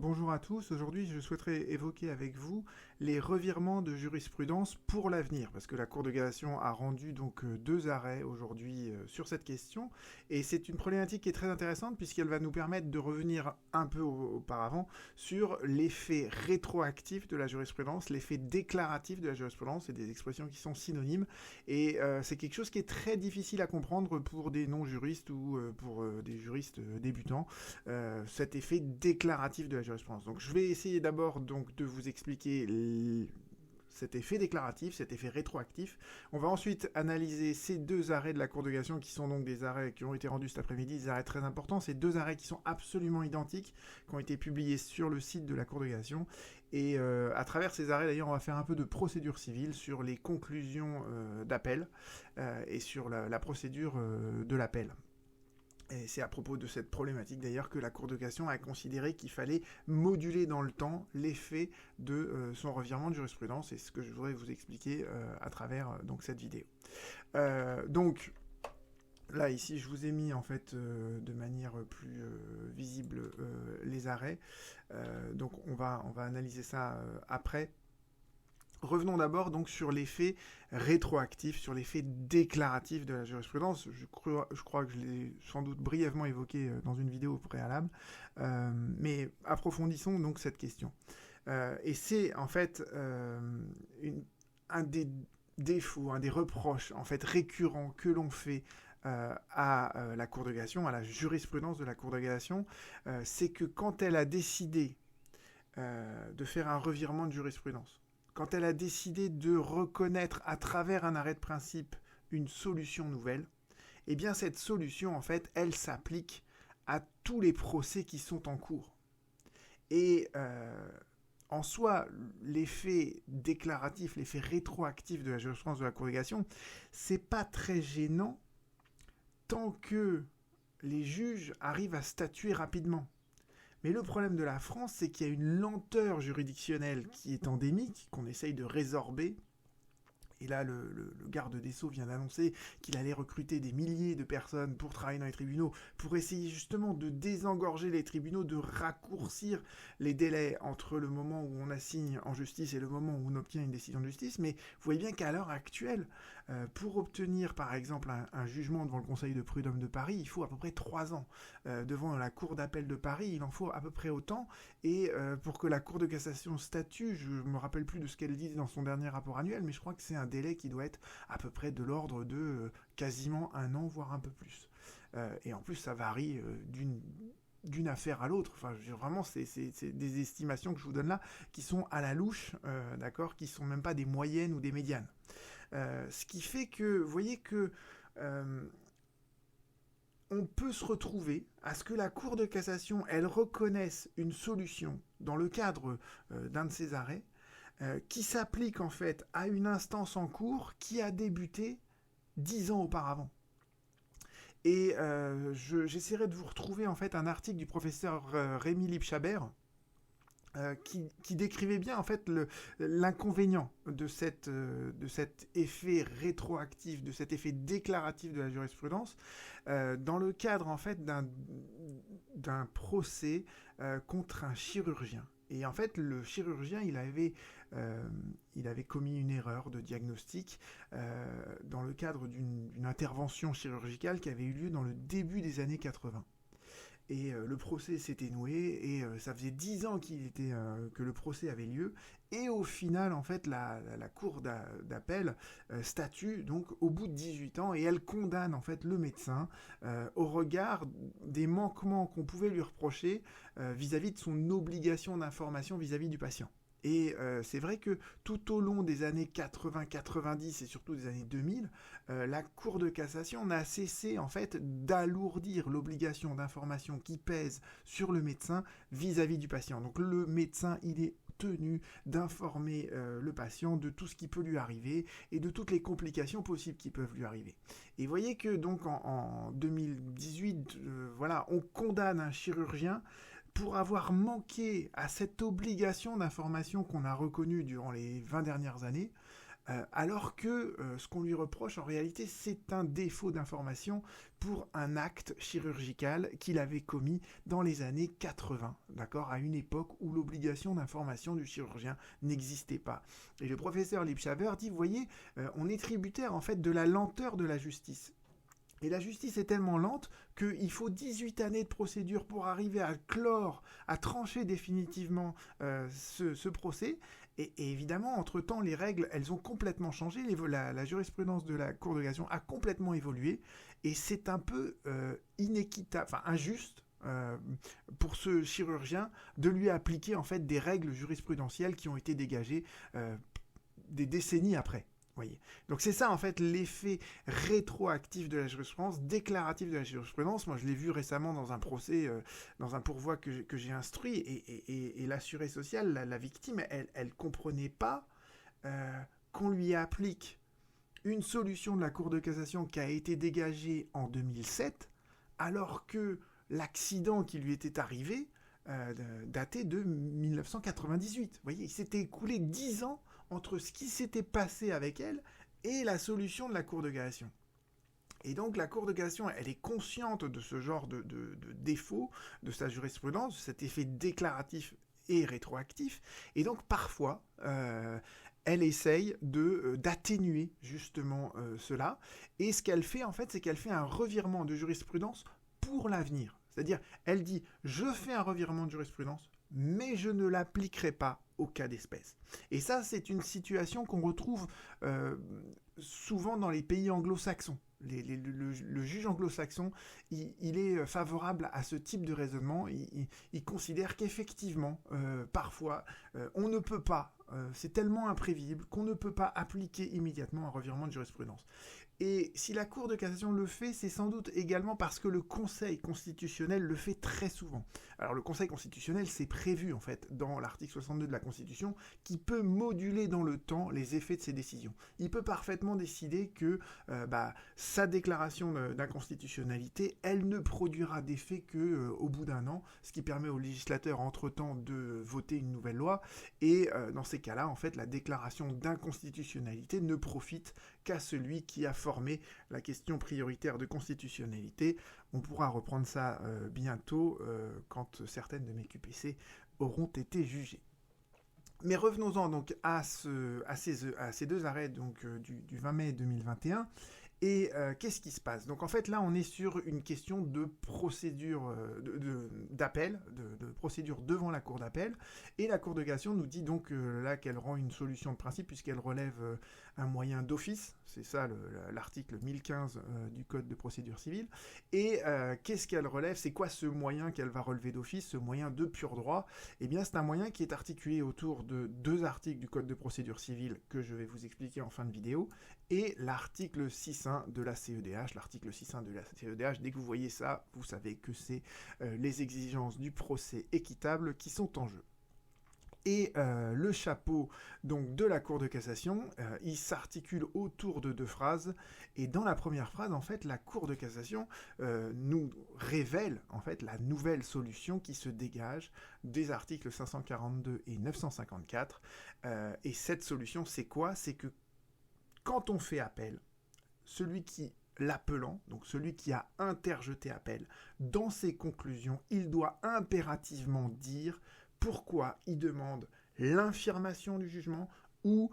Bonjour à tous, aujourd'hui je souhaiterais évoquer avec vous les revirements de jurisprudence pour l'avenir, parce que la Cour de cassation a rendu donc deux arrêts aujourd'hui sur cette question, et c'est une problématique qui est très intéressante puisqu'elle va nous permettre de revenir un peu auparavant sur l'effet rétroactif de la jurisprudence, l'effet déclaratif de la jurisprudence, c'est des expressions qui sont synonymes, et c'est quelque chose qui est très difficile à comprendre pour des non-juristes ou pour des juristes débutants, cet effet déclaratif de la jurisprudence. Donc je vais essayer d'abord donc de vous expliquer cet effet déclaratif, cet effet rétroactif. On va ensuite analyser ces deux arrêts de la Cour de cassation qui sont donc des arrêts qui ont été rendus cet après-midi, des arrêts très importants. Ces deux arrêts qui sont absolument identiques, qui ont été publiés sur le site de la Cour de cassation. Et à travers ces arrêts, d'ailleurs, on va faire un peu de procédure civile sur les conclusions d'appel et sur la procédure de l'appel. Et c'est à propos de cette problématique d'ailleurs que la Cour de cassation a considéré qu'il fallait moduler dans le temps l'effet de son revirement de jurisprudence, et c'est ce que je voudrais vous expliquer à travers donc cette vidéo. Donc là ici je vous ai mis en fait de manière plus visible les arrêts, donc on va analyser ça après. Revenons d'abord donc sur l'effet rétroactif, sur l'effet déclaratif de la jurisprudence. Je crois que je l'ai sans doute brièvement évoqué dans une vidéo préalable, mais approfondissons donc cette question. Et c'est en fait un des défauts, un des reproches en fait récurrents que l'on fait à la Cour de cassation, à la jurisprudence de la Cour de cassation, c'est que quand elle a décidé de faire un revirement de jurisprudence, quand elle a décidé de reconnaître à travers un arrêt de principe une solution nouvelle, eh bien cette solution, en fait, elle s'applique à tous les procès qui sont en cours. Et en soi, l'effet déclaratif, l'effet rétroactif de la jurisprudence de la Cour de cassation, c'est pas très gênant tant que les juges arrivent à statuer rapidement. Mais le problème de la France, c'est qu'il y a une lenteur juridictionnelle qui est endémique, qu'on essaye de résorber. Et là, le garde des Sceaux vient d'annoncer qu'il allait recruter des milliers de personnes pour travailler dans les tribunaux, pour essayer justement de désengorger les tribunaux, de raccourcir les délais entre le moment où on assigne en justice et le moment où on obtient une décision de justice. Mais vous voyez bien qu'à l'heure actuelle, pour obtenir par exemple un jugement devant le Conseil de prud'homme de Paris, il faut à peu près 3 ans. Devant la Cour d'appel de Paris, il en faut à peu près autant. Et pour que la Cour de cassation statue, je ne me rappelle plus de ce qu'elle dit dans son dernier rapport annuel, mais je crois que c'est un délai qui doit être à peu près de l'ordre de quasiment 1 an, voire un peu plus. Et en plus, ça varie d'une affaire à l'autre. Enfin, vraiment, c'est des estimations que je vous donne là qui sont à la louche, d'accord, qui sont même pas des moyennes ou des médianes. Ce qui fait que, vous voyez que on peut se retrouver à ce que la Cour de cassation, elle reconnaisse une solution dans le cadre d'un de ses arrêts, qui s'applique en fait à une instance en cours qui a débuté 10 ans auparavant. Et j'essaierai de vous retrouver en fait un article du professeur Rémi Lipchabert qui décrivait bien en fait l'inconvénient de cet effet rétroactif, de cet effet déclaratif de la jurisprudence, dans le cadre en fait d'un procès contre un chirurgien. Et en fait, le chirurgien, il avait commis une erreur de diagnostic dans le cadre d'une intervention chirurgicale qui avait eu lieu dans le début des années 80. Et le procès s'était noué, et ça faisait 10 ans que le procès avait lieu, et au final, en fait, la cour d'appel statue donc au bout de 18 ans, et elle condamne en fait le médecin au regard des manquements qu'on pouvait lui reprocher vis-à-vis de son obligation d'information vis-à-vis du patient. Et c'est vrai que tout au long des années 80, 90 et surtout des années 2000, la Cour de cassation n'a cessé en fait d'alourdir l'obligation d'information qui pèse sur le médecin vis-à-vis du patient. Donc le médecin, il est tenu d'informer le patient de tout ce qui peut lui arriver et de toutes les complications possibles qui peuvent lui arriver. Et vous voyez que donc en 2018, voilà, on condamne un chirurgien pour avoir manqué à cette obligation d'information qu'on a reconnue durant les 20 dernières années, alors que ce qu'on lui reproche en réalité c'est un défaut d'information pour un acte chirurgical qu'il avait commis dans les années 80, d'accord, à une époque où l'obligation d'information du chirurgien n'existait pas. Et le professeur Liebschaber dit, vous voyez, on est tributaire en fait de la lenteur de la justice. Et la justice est tellement lente qu'il faut 18 années de procédure pour arriver à clore, à trancher définitivement ce procès. Et évidemment, entre-temps, les règles, elles ont complètement changé. La jurisprudence de la Cour de cassation a complètement évolué. Et c'est un peu inéquitable, enfin injuste, pour ce chirurgien de lui appliquer en fait des règles jurisprudentielles qui ont été dégagées des décennies après. Voyez. Donc c'est ça en fait l'effet rétroactif de la jurisprudence, déclaratif de la jurisprudence. Moi je l'ai vu récemment dans un procès, dans un pourvoi que j'ai instruit, et l'assuré social, la victime, elle comprenait pas qu'on lui applique une solution de la Cour de cassation qui a été dégagée en 2007, alors que l'accident qui lui était arrivé datait de 1998. Vous voyez, il s'était écoulé 10 ans entre ce qui s'était passé avec elle et la solution de la Cour de cassation. Et donc la Cour de cassation, elle est consciente de ce genre de défaut de sa jurisprudence, de cet effet déclaratif et rétroactif, et donc parfois elle essaye d'atténuer justement cela, et ce qu'elle fait en fait, c'est qu'elle fait un revirement de jurisprudence pour l'avenir. C'est-à-dire, elle dit, je fais un revirement de jurisprudence, mais je ne l'appliquerai pas au cas d'espèce. Et ça, c'est une situation qu'on retrouve souvent dans les pays anglo-saxons. Le juge anglo-saxon, il est favorable à ce type de raisonnement. Il considère qu'effectivement, parfois, on ne peut pas, c'est tellement imprévisible qu'on ne peut pas appliquer immédiatement un revirement de jurisprudence. Et si la Cour de cassation le fait, c'est sans doute également parce que le Conseil constitutionnel le fait très souvent. Alors le Conseil constitutionnel, c'est prévu en fait dans l'article 62 de la Constitution, qui peut moduler dans le temps les effets de ses décisions. Il peut parfaitement décider que sa déclaration d'inconstitutionnalité, elle ne produira d'effet qu'au bout d'un an, ce qui permet au législateur entre-temps de voter une nouvelle loi. Et dans ces cas-là, en fait, la déclaration d'inconstitutionnalité ne profite qu'à celui qui a formé la question prioritaire de constitutionnalité. On pourra reprendre ça bientôt quand certaines de mes QPC auront été jugées. Mais revenons-en donc à ces deux arrêts donc, du 20 mai 2021. Et qu'est-ce qui se passe? Donc en fait là on est sur une question de procédure d'appel, de procédure devant la cour d'appel, et la cour de cassation nous dit donc là qu'elle rend une solution de principe puisqu'elle relève un moyen d'office, c'est ça l'article 1015 du code de procédure civile, et qu'est-ce qu'elle relève? C'est quoi ce moyen qu'elle va relever d'office, ce moyen de pur droit? Eh bien c'est un moyen qui est articulé autour de deux articles du code de procédure civile que je vais vous expliquer en fin de vidéo, et l'article 6.1 de la CEDH. L'article 6.1 de la CEDH, dès que vous voyez ça, vous savez que c'est les exigences du procès équitable qui sont en jeu. Et le chapeau donc, de la Cour de cassation, il s'articule autour de deux phrases. Et dans la première phrase, en fait, la Cour de cassation nous révèle en fait la nouvelle solution qui se dégage des articles 542 et 954. Et cette solution, c'est quoi? C'est que quand on fait appel, celui qui l'appelant, donc celui qui a interjeté appel, dans ses conclusions, il doit impérativement dire pourquoi il demande l'infirmation du jugement ou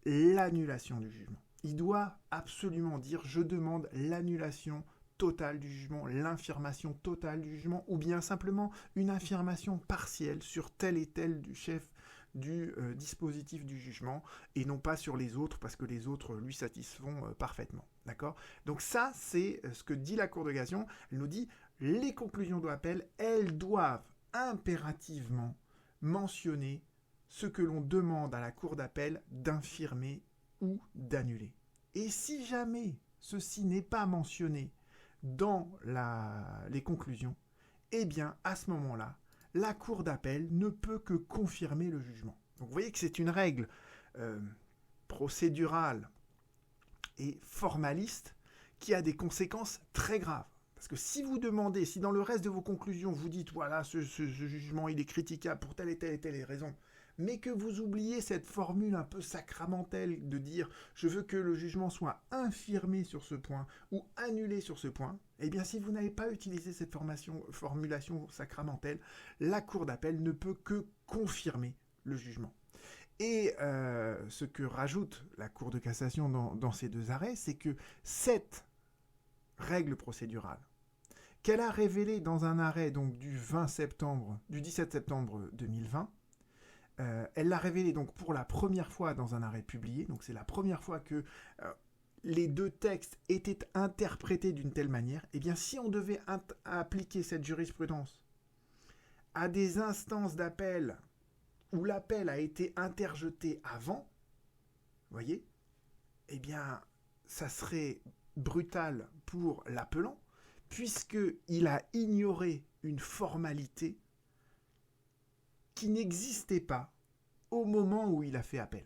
l'annulation du jugement. Il doit absolument dire je demande l'annulation totale du jugement, l'infirmation totale du jugement, ou bien simplement une affirmation partielle sur tel et tel du chef du dispositif du jugement, et non pas sur les autres, parce que les autres lui satisfont parfaitement. D'accord? Donc ça, c'est ce que dit la Cour de cassation. Elle nous dit, les conclusions de l'appel, elles doivent impérativement mentionner ce que l'on demande à la Cour d'appel d'infirmer ou d'annuler. Et si jamais ceci n'est pas mentionné dans les conclusions, eh bien, à ce moment-là, la Cour d'appel ne peut que confirmer le jugement. Donc vous voyez que c'est une règle procédurale et formaliste qui a des conséquences très graves. Parce que si vous demandez, si dans le reste de vos conclusions vous dites voilà, ce jugement il est critiquable pour telle et telle et telle raison, mais que vous oubliez cette formule un peu sacramentelle de dire je veux que le jugement soit infirmé sur ce point ou annulé sur ce point, eh bien si vous n'avez pas utilisé cette formulation sacramentelle, la Cour d'appel ne peut que confirmer le jugement. Et ce que rajoute la Cour de cassation dans ces deux arrêts, c'est que cette règle procédurale, qu'elle a révélée dans un arrêt donc du 17 septembre 2020, elle l'a révélée donc pour la première fois dans un arrêt publié, donc c'est la première fois que les deux textes étaient interprétés d'une telle manière. Et bien si on devait appliquer cette jurisprudence à des instances d'appel où l'appel a été interjeté avant, vous voyez, eh bien, ça serait brutal pour l'appelant, puisqu'il a ignoré une formalité qui n'existait pas au moment où il a fait appel.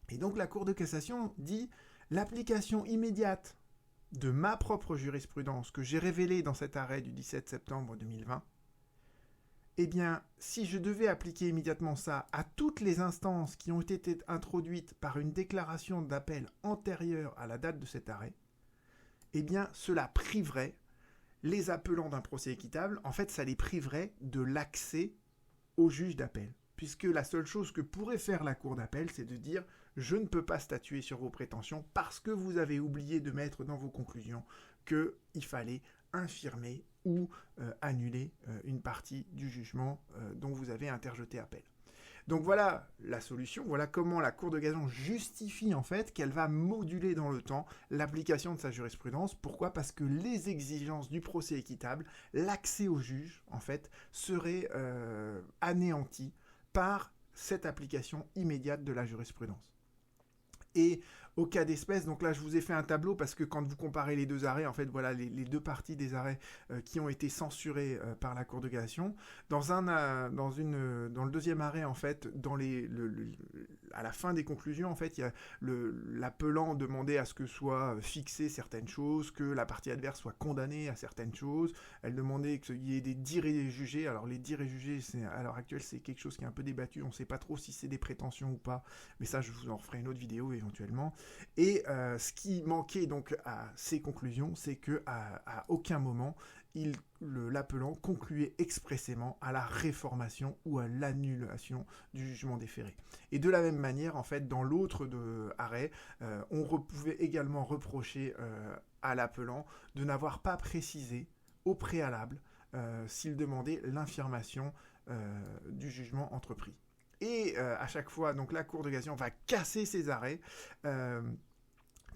Et donc la Cour de cassation dit l'application immédiate de ma propre jurisprudence que j'ai révélée dans cet arrêt du 17 septembre 2020, eh bien, si je devais appliquer immédiatement ça à toutes les instances qui ont été introduites par une déclaration d'appel antérieure à la date de cet arrêt, eh bien, cela priverait les appelants d'un procès équitable, en fait, ça les priverait de l'accès au juge d'appel. Puisque la seule chose que pourrait faire la Cour d'appel, c'est de dire « je ne peux pas statuer sur vos prétentions parce que vous avez oublié de mettre dans vos conclusions qu'il fallait infirmer ou annuler une partie du jugement dont vous avez interjeté appel. » Donc voilà la solution, voilà comment la Cour de cassation justifie en fait qu'elle va moduler dans le temps l'application de sa jurisprudence. Pourquoi ? Parce que les exigences du procès équitable, l'accès au juge en fait, serait anéanti par cette application immédiate de la jurisprudence. Et au cas d'espèce, donc là je vous ai fait un tableau parce que quand vous comparez les deux arrêts, en fait voilà les deux parties des arrêts qui ont été censurés par la Cour de cassation. Dans le deuxième arrêt en fait, à la fin des conclusions en fait, il y a l'appelant demandait à ce que soient fixées certaines choses, que la partie adverse soit condamnée à certaines choses. Elle demandait qu'il y ait des dires et jugés. Alors les dires et jugés, à l'heure actuelle c'est quelque chose qui est un peu débattu. On ne sait pas trop si c'est des prétentions ou pas, mais ça je vous en ferai une autre vidéo éventuellement. Et ce qui manquait donc à ces conclusions, c'est qu'à aucun moment, l'appelant concluait expressément à la réformation ou à l'annulation du jugement déféré. Et de la même manière, en fait, dans l'autre arrêt, on pouvait également reprocher à l'appelant de n'avoir pas précisé au préalable s'il demandait l'infirmation du jugement entrepris. Et à chaque fois, donc la Cour de cassation va casser ces arrêts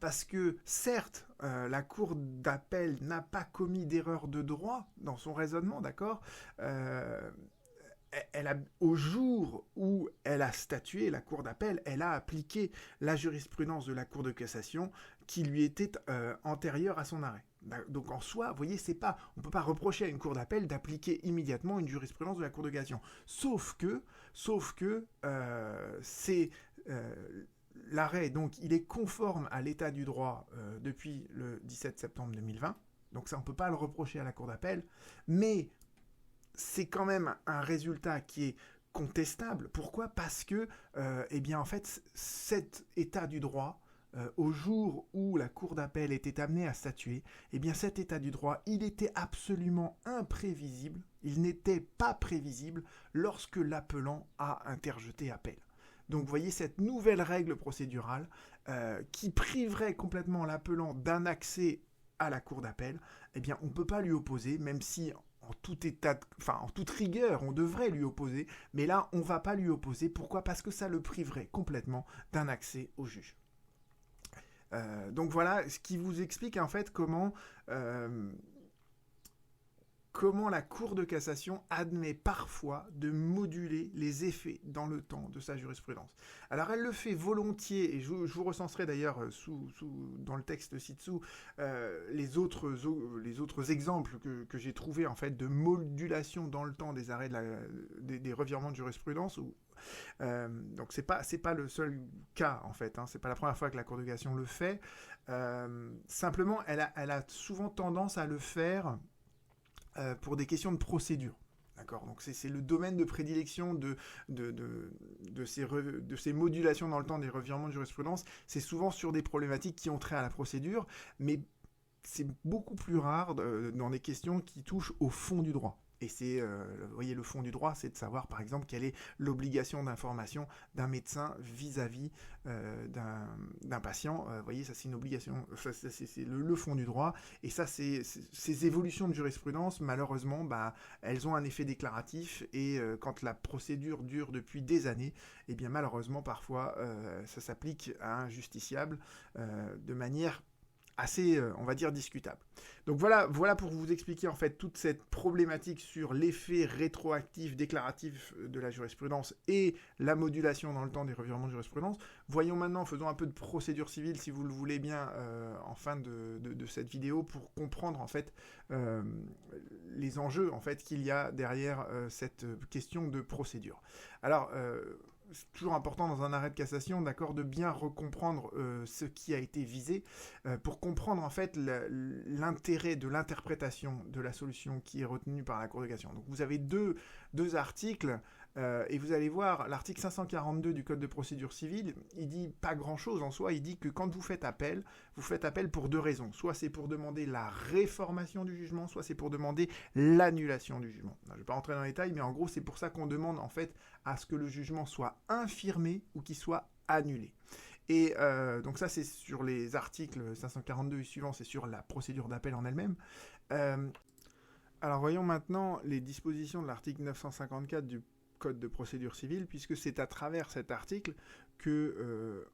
parce que certes, la Cour d'appel n'a pas commis d'erreur de droit dans son raisonnement, d'accord ? Au jour où elle a statué, la Cour d'appel, elle a appliqué la jurisprudence de la Cour de cassation qui lui était antérieure à son arrêt. Donc en soi, vous voyez, on ne peut pas reprocher à une Cour d'appel d'appliquer immédiatement une jurisprudence de la Cour de cassation. Sauf que c'est l'arrêt, donc il est conforme à l'état du droit depuis le 17 septembre 2020. Donc ça, on ne peut pas le reprocher à la Cour d'appel, mais c'est quand même un résultat qui est contestable. Pourquoi ? Parce que, eh bien, en fait, cet état du droit, au jour où la Cour d'appel était amenée à statuer, eh bien, cet état du droit, il était absolument imprévisible. Il n'était pas prévisible lorsque l'appelant a interjeté appel. Donc, vous voyez, cette nouvelle règle procédurale qui priverait complètement l'appelant d'un accès à la Cour d'appel, eh bien, on ne peut pas lui opposer, même si en toute rigueur, on devrait lui opposer, mais là, on ne va pas lui opposer. Pourquoi ? Parce que ça le priverait complètement d'un accès au juge. Donc voilà, ce qui vous explique en fait comment la Cour de cassation admet parfois de moduler les effets dans le temps de sa jurisprudence. Alors elle le fait volontiers, et je vous recenserai d'ailleurs dans le texte ci-dessous les autres exemples que j'ai trouvés en fait de modulation dans le temps des arrêts des revirements de jurisprudence. Donc c'est pas le seul cas en fait, c'est pas la première fois que la Cour de cassation le fait. Simplement, elle a souvent tendance à le faire pour des questions de procédure. D'accord, donc c'est le domaine de prédilection de ces modulations dans le temps des revirements de jurisprudence. C'est souvent sur des problématiques qui ont trait à la procédure, mais c'est beaucoup plus rare dans des questions qui touchent au fond du droit. Et vous voyez, le fond du droit, c'est de savoir, par exemple, quelle est l'obligation d'information d'un médecin vis-à-vis d'un patient. Vous voyez, ça, c'est une obligation. C'est le fond du droit. Et ça, ces évolutions de jurisprudence, malheureusement, elles ont un effet déclaratif. Et quand la procédure dure depuis des années, eh bien, malheureusement, parfois, ça s'applique à un justiciable de manière assez, on va dire, discutable. Donc voilà pour vous expliquer en fait toute cette problématique sur l'effet rétroactif, déclaratif de la jurisprudence et la modulation dans le temps des revirements de jurisprudence. Voyons maintenant, faisons un peu de procédure civile si vous le voulez bien en fin de cette vidéo pour comprendre en fait les enjeux en fait qu'il y a derrière cette question de procédure. Alors c'est toujours important dans un arrêt de cassation, d'accord, de bien recomprendre ce qui a été visé pour comprendre en fait l'intérêt de l'interprétation de la solution qui est retenue par la Cour de cassation. Donc vous avez deux articles et vous allez voir l'article 542 du Code de procédure civile, il dit pas grand-chose en soi, il dit que quand vous faites appel pour deux raisons. Soit c'est pour demander la réformation du jugement, soit c'est pour demander l'annulation du jugement. Je ne vais pas rentrer dans les détails, mais en gros c'est pour ça qu'on demande en fait à ce que le jugement soit infirmé ou qu'il soit annulé. Et donc ça c'est sur les articles 542 et suivants, c'est sur la procédure d'appel en elle-même. Alors voyons maintenant les dispositions de l'article 954 du Code de procédure civile, puisque c'est à travers cet article que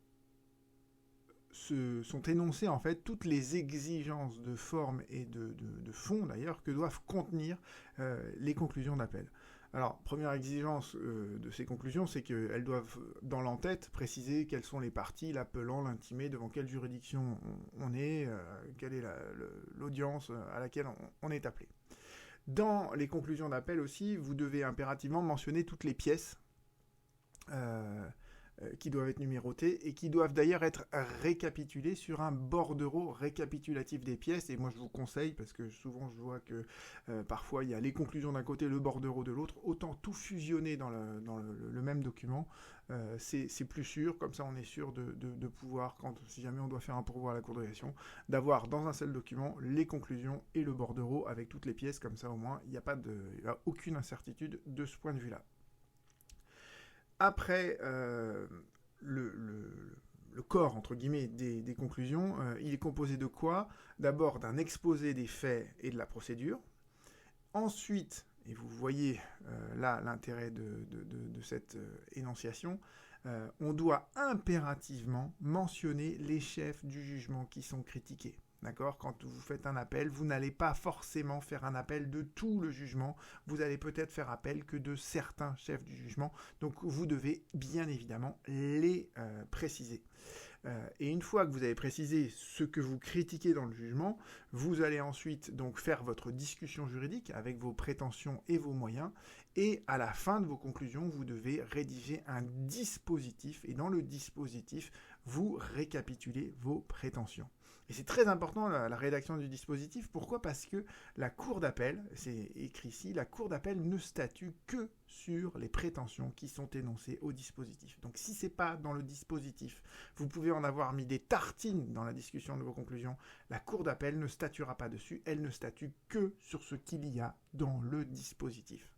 sont énoncées en fait toutes les exigences de forme et de fond d'ailleurs que doivent contenir les conclusions d'appel. Alors, première exigence de ces conclusions, c'est qu'elles doivent, dans l'entête, préciser quelles sont les parties, l'appelant, l'intimé, devant quelle juridiction on est, quelle est l'audience à laquelle on est appelé. Dans les conclusions d'appel aussi, vous devez impérativement mentionner toutes les pièces qui doivent être numérotées et qui doivent d'ailleurs être récapitulées sur un bordereau récapitulatif des pièces. Et moi je vous conseille, parce que souvent je vois que parfois il y a les conclusions d'un côté, le bordereau de l'autre, autant tout fusionner dans le même document, c'est plus sûr, comme ça on est sûr de pouvoir, si jamais on doit faire un pourvoi à la Cour de cassation, d'avoir dans un seul document les conclusions et le bordereau avec toutes les pièces, comme ça au moins il n'y a aucune incertitude de ce point de vue-là. Après le corps, entre guillemets, des conclusions, il est composé de quoi? D'abord d'un exposé des faits et de la procédure. Ensuite, et vous voyez là l'intérêt de cette énonciation, on doit impérativement mentionner les chefs du jugement qui sont critiqués. D'accord ? Quand vous faites un appel, vous n'allez pas forcément faire un appel de tout le jugement. Vous allez peut-être faire appel que de certains chefs du jugement. Donc vous devez bien évidemment les préciser. Et une fois que vous avez précisé ce que vous critiquez dans le jugement, vous allez ensuite donc faire votre discussion juridique avec vos prétentions et vos moyens. Et à la fin de vos conclusions, vous devez rédiger un dispositif. Et dans le dispositif, vous récapitulez vos prétentions. Et c'est très important la rédaction du dispositif. Pourquoi ? Parce que la Cour d'appel, c'est écrit ici, la Cour d'appel ne statue que sur les prétentions qui sont énoncées au dispositif. Donc si ce n'est pas dans le dispositif, vous pouvez en avoir mis des tartines dans la discussion de vos conclusions, la Cour d'appel ne statuera pas dessus, elle ne statue que sur ce qu'il y a dans le dispositif.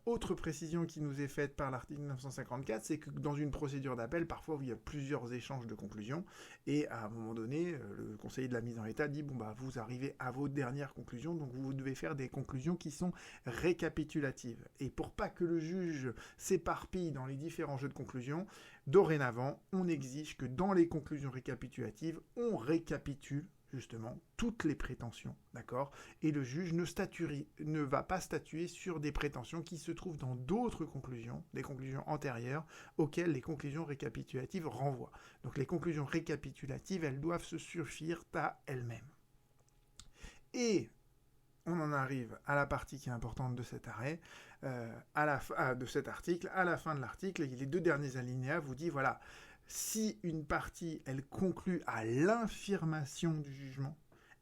Autre précision qui nous est faite par l'article 954, c'est que dans une procédure d'appel, parfois il y a plusieurs échanges de conclusions, et à un moment donné, le conseiller de la mise en état dit vous arrivez à vos dernières conclusions, donc vous devez faire des conclusions qui sont récapitulatives. Et pour pas que le juge s'éparpille dans les différents jeux de conclusions, dorénavant, on exige que dans les conclusions récapitulatives, on récapitule justement toutes les prétentions, d'accord ? Et le juge ne va pas statuer sur des prétentions qui se trouvent dans d'autres conclusions, des conclusions antérieures auxquelles les conclusions récapitulatives renvoient. Donc les conclusions récapitulatives, elles doivent se suffire à elles-mêmes. Et on en arrive à la partie qui est importante de cet arrêt, de cet article. À la fin de l'article, les deux derniers alinéas vous disent, voilà, si une partie, elle conclut à l'infirmation du jugement,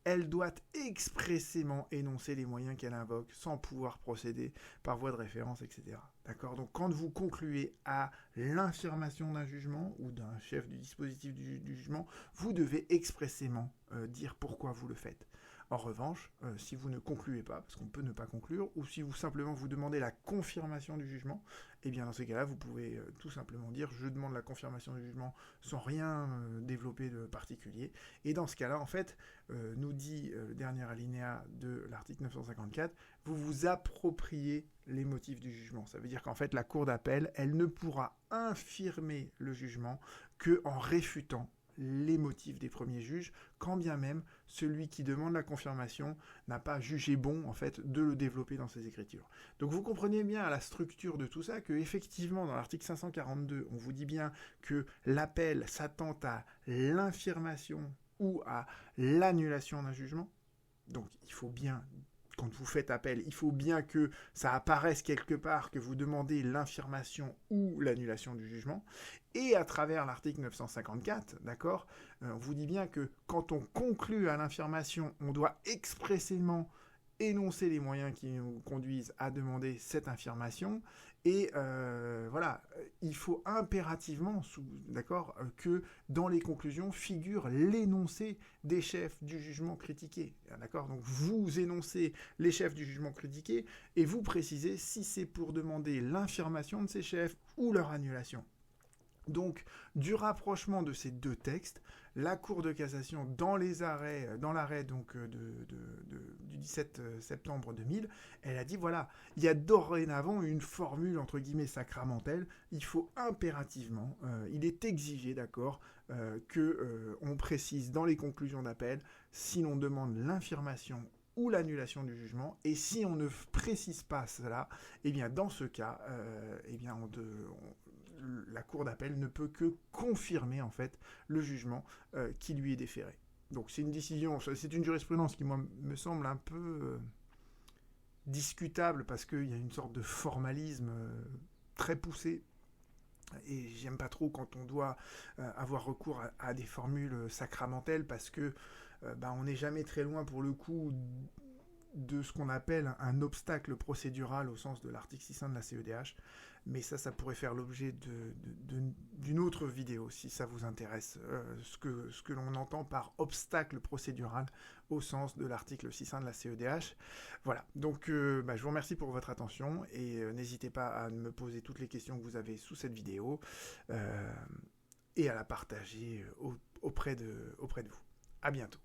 elle doit expressément énoncer les moyens qu'elle invoque sans pouvoir procéder par voie de référence, etc. D'accord? Donc quand vous concluez à l'infirmation d'un jugement ou d'un chef du dispositif du jugement, vous devez expressément dire pourquoi vous le faites. En revanche, si vous ne concluez pas, parce qu'on peut ne pas conclure, ou si vous simplement vous demandez la confirmation du jugement, eh bien dans ces cas-là, vous pouvez tout simplement dire je demande la confirmation du jugement sans rien développer de particulier. Et dans ce cas-là, en fait, nous dit le dernier alinéa de l'article 954, vous vous appropriez les motifs du jugement. Ça veut dire qu'en fait, la cour d'appel, elle ne pourra infirmer le jugement qu'en réfutant les motifs des premiers juges, quand bien même celui qui demande la confirmation n'a pas jugé bon en fait de le développer dans ses écritures. Donc vous comprenez bien à la structure de tout ça que effectivement dans l'article 542, on vous dit bien que l'appel s'attente à l'infirmation ou à l'annulation d'un jugement. Donc il faut bien, quand vous faites appel, il faut bien que ça apparaisse quelque part que vous demandez l'infirmation ou l'annulation du jugement. Et à travers l'article 954, d'accord, on vous dit bien que quand on conclut à l'infirmation, on doit expressément énoncer les moyens qui nous conduisent à demander cette infirmation. Et voilà, il faut impérativement, d'accord, que dans les conclusions figure l'énoncé des chefs du jugement critiqué. D'accord, donc vous énoncez les chefs du jugement critiqué et vous précisez si c'est pour demander l'infirmation de ces chefs ou leur annulation. Donc, du rapprochement de ces deux textes, la Cour de cassation, dans l'arrêt donc du 17 septembre 2000, elle a dit voilà, il y a dorénavant une formule entre guillemets sacramentelle. Il faut impérativement, il est exigé, d'accord, que on précise dans les conclusions d'appel si l'on demande l'infirmation ou l'annulation du jugement, et si on ne précise pas cela, eh bien dans ce cas, eh bien la cour d'appel ne peut que confirmer en fait le jugement qui lui est déféré. Donc c'est une décision, c'est une jurisprudence qui moi me semble un peu discutable parce qu'il y a une sorte de formalisme très poussé. Et j'aime pas trop quand on doit avoir recours à des formules sacramentelles parce que on n'est jamais très loin pour le coup de ce qu'on appelle un obstacle procédural au sens de l'article 601 de la CEDH. Mais ça pourrait faire l'objet d'une autre vidéo, si ça vous intéresse, ce que l'on entend par obstacle procédural au sens de l'article 601 de la CEDH. Voilà, donc je vous remercie pour votre attention, et n'hésitez pas à me poser toutes les questions que vous avez sous cette vidéo, et à la partager auprès de vous. À bientôt.